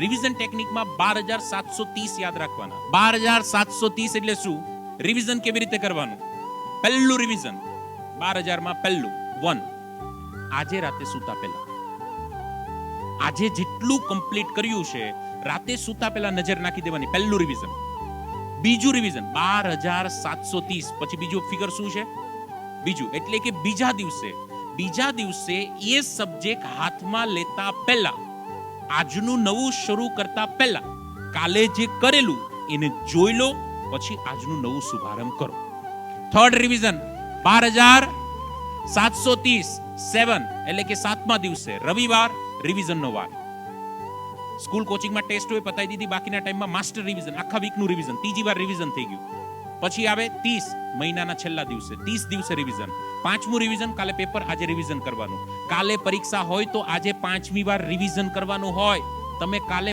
Revision ટેકનિકમાં 12,730 યાદ રાખવાના. 12,730 એટલે શું? રિવિઝન કેવી રીતે કરવાનું? પહેલું રિવિઝન 12,000 માં પહેલું 1, આજે રાતે સૂતા પહેલા. આજે જેટલું કમ્પ્લીટ કર્યું છે રાતે સૂતા પહેલા નજર નાખી દેવાની. પહેલું રિવિઝન. બીજું રિવિઝન 12,730 પછી બીજું ફિગર શું છે? બીજું એટલે કે બીજા દિવસે એ સબ્જેક્ટ હાથમાં લેતા પહેલા, આજનું નવું શરૂ કરતા પહેલા કાલે જે કરેલું એને જોઈ લો, પછી આજનું નવું શુભારંભ કરો. થર્ડ રિવિઝન 12,730 7 એટલે કે 7મા દિવસે રવિવાર રિવિઝનનો વાર. સ્કૂલ કોચિંગમાં ટેસ્ટ હોય પતાવી દીધી, બાકીના ટાઈમમાં માસ્ટર રિવિઝન, આખા વીકનું રિવિઝન, ત્રીજી વાર રિવિઝન થઈ ગયું. પછી આવે 30 મહિનાના છેલ્લા દિવસે, 30 દિવસે રિવિઝન. 5મું રિવિઝન, કાલે પેપર, આજે રિવિઝન કરવાનું. કાલે પરીક્ષા હોય તો આજે 5મી વાર રિવિઝન કરવાનું હોય. તમે કાલે